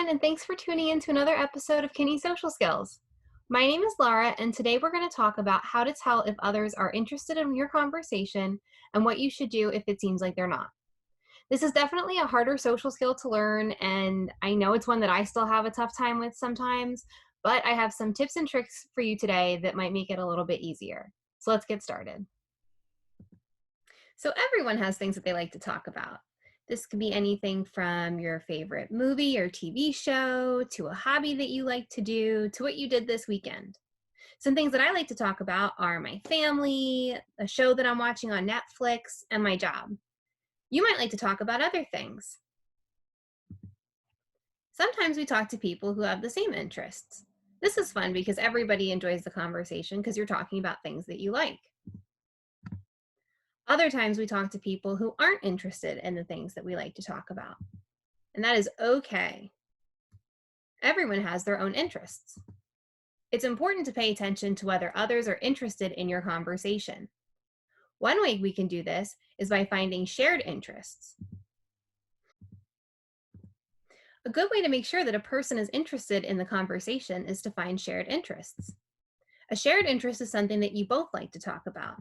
everyone, and thanks for tuning in to another episode of Kenny Social Skills. My name is Laura, and today we're going to talk about how to tell if others are interested in your conversation and what you should do if it seems like they're not. This is definitely a harder social skill to learn, and I know it's one that I still have a tough time with sometimes, but I have some tips and tricks for you today that might make it a little bit easier. So let's get started. So everyone has things that they like to talk about. This could be anything from your favorite movie or TV show, to a hobby that you like to do, to what you did this weekend. Some things that I like to talk about are my family, a show that I'm watching on Netflix, and my job. You might like to talk about other things. Sometimes we talk to people who have the same interests. This is fun because everybody enjoys the conversation because you're talking about things that you like. Other times we talk to people who aren't interested in the things that we like to talk about. And that is okay. Everyone has their own interests. It's important to pay attention to whether others are interested in your conversation. One way we can do this is by finding shared interests. A good way to make sure that a person is interested in the conversation is to find shared interests. A shared interest is something that you both like to talk about.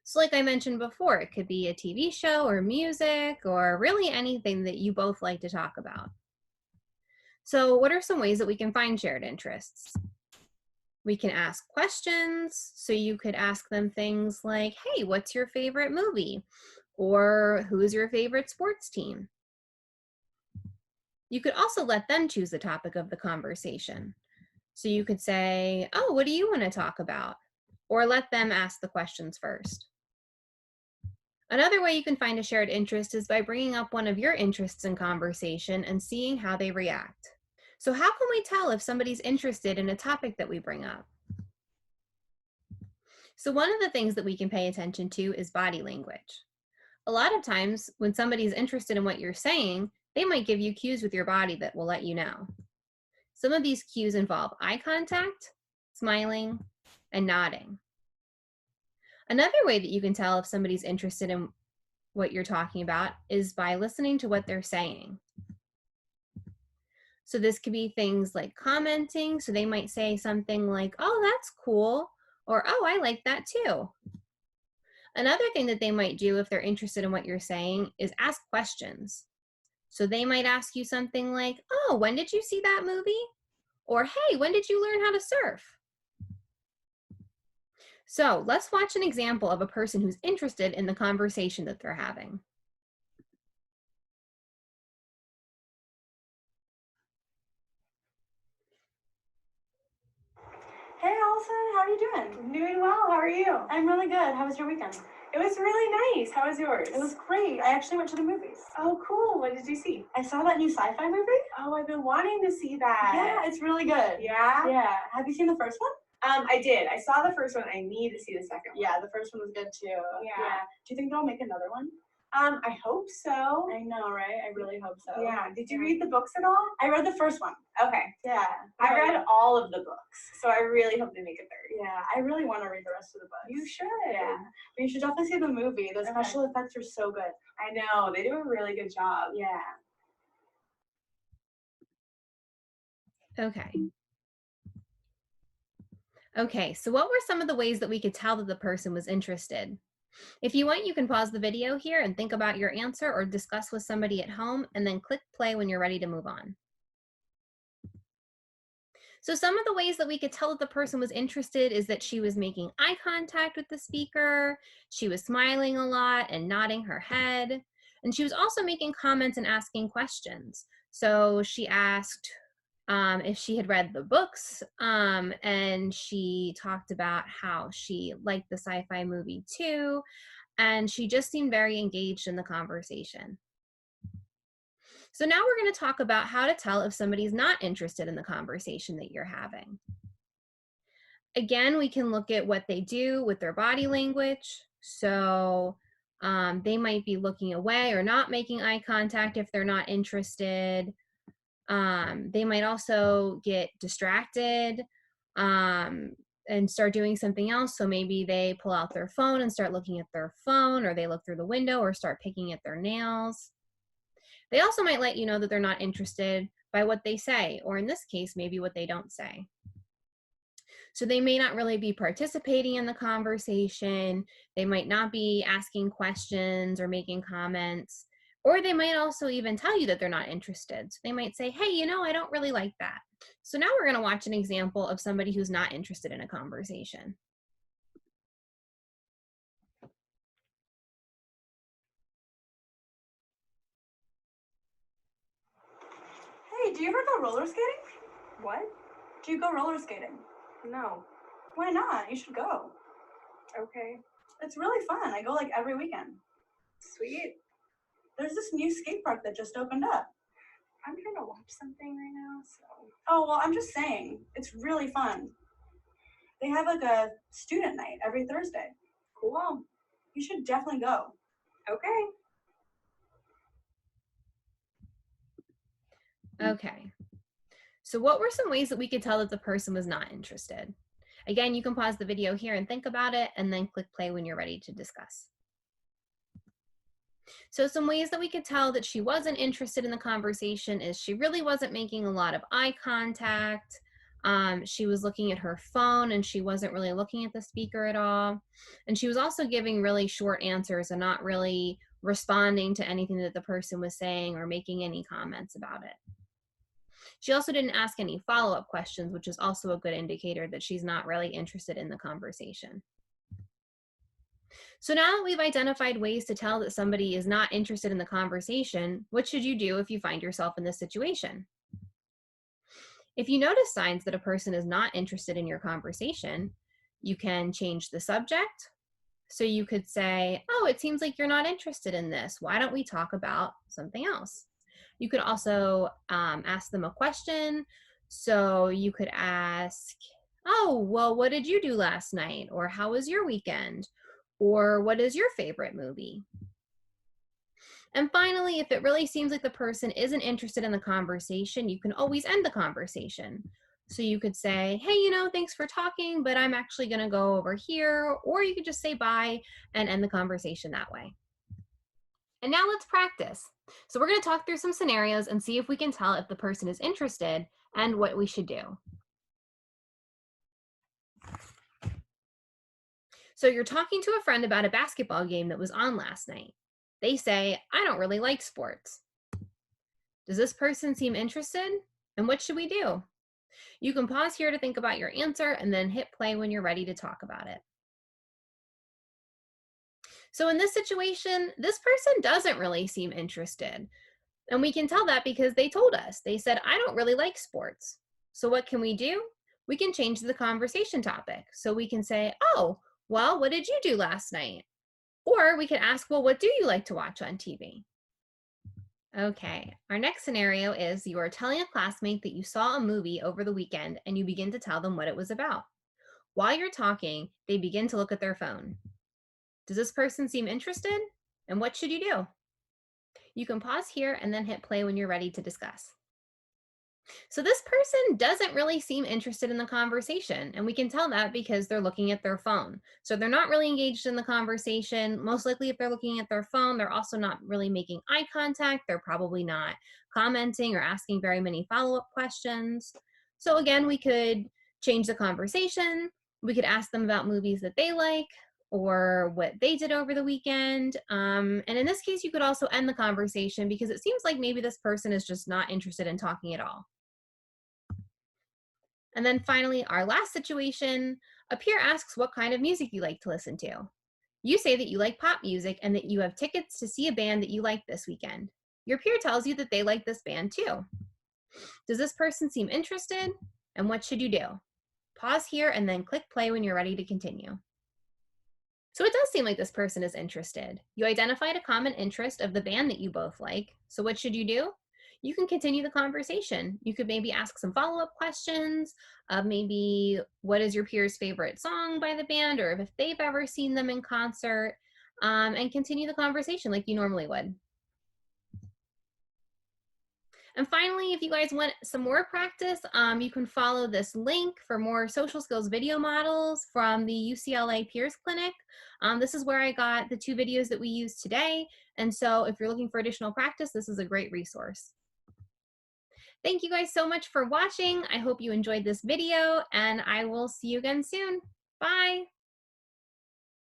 So like I mentioned before, it could be a TV show or music or really anything that you both like to talk about. So what are some ways that we can find shared interests? We can ask questions. So you could ask them things like, hey, what's your favorite movie? Or who's your favorite sports team? You could also let them choose the topic of the conversation. So you could say, oh, what do you want to talk about? Or let them ask the questions first. Another way you can find a shared interest is by bringing up one of your interests in conversation and seeing how they react. So how can we tell if somebody's interested in a topic that we bring up? So one of the things that we can pay attention to is body language. A lot of times when somebody's interested in what you're saying, they might give you cues with your body that will let you know. Some of these cues involve eye contact, smiling, and nodding. Another way that you can tell if somebody's interested in what you're talking about is by listening to what they're saying. So this could be things like commenting. So they might say something like, oh, that's cool, or oh, I like that too. Another thing that they might do if they're interested in what you're saying is ask questions. So they might ask you something like, oh, when did you see that movie? Or hey, when did you learn how to surf? So let's watch an example of a person who's interested in the conversation that they're having. Hey Allison, how are you doing? I'm doing well. How are you? I'm really good. How was your weekend? It was really nice. How was yours? It was great. I actually went to the movies. Oh, cool. What did you see? I saw that new sci-fi movie. Oh, I've been wanting to see that. Yeah, it's really good. Yeah? Yeah. Have you seen the first one? I did. I saw the first one. I need to see the second one. Yeah, the first one was good too. Yeah. Do you think they'll make another one? I hope so. I know, right? I really hope so. Yeah. Did you read the books at all? I read the first one. Okay. Yeah. I read all of the books, so I really hope they make a third. Yeah, I really want to read the rest of the books. You should. Yeah. But you should definitely see the movie. The special effects are so good. I know. They do a really good job. Yeah. Okay, so what were some of the ways that we could tell that the person was interested? If you want, you can pause the video here and think about your answer or discuss with somebody at home and then click play when you're ready to move on. So some of the ways that we could tell that the person was interested is that she was making eye contact with the speaker, she was smiling a lot and nodding her head, and she was also making comments and asking questions. So she asked if she had read the books, and she talked about how she liked the sci-fi movie too, and she just seemed very engaged in the conversation. So now we're going to talk about how to tell if somebody's not interested in the conversation that you're having. Again, we can look at what they do with their body language. So they might be looking away or not making eye contact if they're not interested. They might also get distracted and start doing something else. So maybe they pull out their phone and start looking at their phone, or they look through the window or start picking at their nails. They also might let you know that they're not interested by what they say, or in this case, maybe what they don't say. So they may not really be participating in the conversation. They might not be asking questions or making comments, or they might also even tell you that they're not interested. So they might say, hey, you know, I don't really like that. So now we're going to watch an example of somebody who's not interested in a conversation. Hey, do you ever go roller skating? What? Do you go roller skating? No. Why not? You should go. Okay. It's really fun. I go like every weekend. Sweet. There's this new skate park that just opened up. I'm trying to watch something right now, so. Oh, well, I'm just saying, it's really fun. They have like a student night every Thursday. Cool. You should definitely go. Okay. Okay. So what were some ways that we could tell that the person was not interested? Again, you can pause the video here and think about it, and then click play when you're ready to discuss. So some ways that we could tell that she wasn't interested in the conversation is she really wasn't making a lot of eye contact. She was looking at her phone and she wasn't really looking at the speaker at all. And she was also giving really short answers and not really responding to anything that the person was saying or making any comments about it. She also didn't ask any follow-up questions, which is also a good indicator that she's not really interested in the conversation. So now that we've identified ways to tell that somebody is not interested in the conversation, what should you do if you find yourself in this situation? If you notice signs that a person is not interested in your conversation, you can change the subject. So you could say, oh, it seems like you're not interested in this. Why don't we talk about something else? You could also ask them a question. So you could ask, oh, well, what did you do last night? Or how was your weekend? Or what is your favorite movie? And finally, if it really seems like the person isn't interested in the conversation, you can always end the conversation. So you could say, hey, you know, thanks for talking, but I'm actually going to go over here. Or you could just say bye and end the conversation that way. And now let's practice. So we're going to talk through some scenarios and see if we can tell if the person is interested and what we should do. So you're talking to a friend about a basketball game that was on last night. They say, I don't really like sports. Does this person seem interested? And what should we do? You can pause here to think about your answer and then hit play when you're ready to talk about it. So in this situation, this person doesn't really seem interested. And we can tell that because they told us. They said, I don't really like sports. So what can we do? We can change the conversation topic. So we can say, oh, well, what did you do last night? Or we could ask, well, what do you like to watch on TV? Okay, our next scenario is you are telling a classmate that you saw a movie over the weekend and you begin to tell them what it was about. While you're talking, they begin to look at their phone. Does this person seem interested? And what should you do? You can pause here and then hit play when you're ready to discuss. So this person doesn't really seem interested in the conversation, and we can tell that because they're looking at their phone. So they're not really engaged in the conversation. Most likely if they're looking at their phone, they're also not really making eye contact. They're probably not commenting or asking very many follow-up questions. So again, we could change the conversation. We could ask them about movies that they like or what they did over the weekend. And in this case, you could also end the conversation because it seems like maybe this person is just not interested in talking at all. And then finally, our last situation, a peer asks what kind of music you like to listen to. You say that you like pop music and that you have tickets to see a band that you like this weekend. Your peer tells you that they like this band too. Does this person seem interested? And what should you do? Pause here and then click play when you're ready to continue. So it does seem like this person is interested. You identified a common interest of the band that you both like. So what should you do? You can continue the conversation. You could maybe ask some follow-up questions of maybe what is your peer's favorite song by the band, or if they've ever seen them in concert, and continue the conversation like you normally would. And finally, if you guys want some more practice, you can follow this link for more social skills video models from the UCLA Peers Clinic. This is where I got the 2 videos that we used today. And so if you're looking for additional practice, this is a great resource. Thank you guys so much for watching. I hope you enjoyed this video, and I will see you again soon. Bye.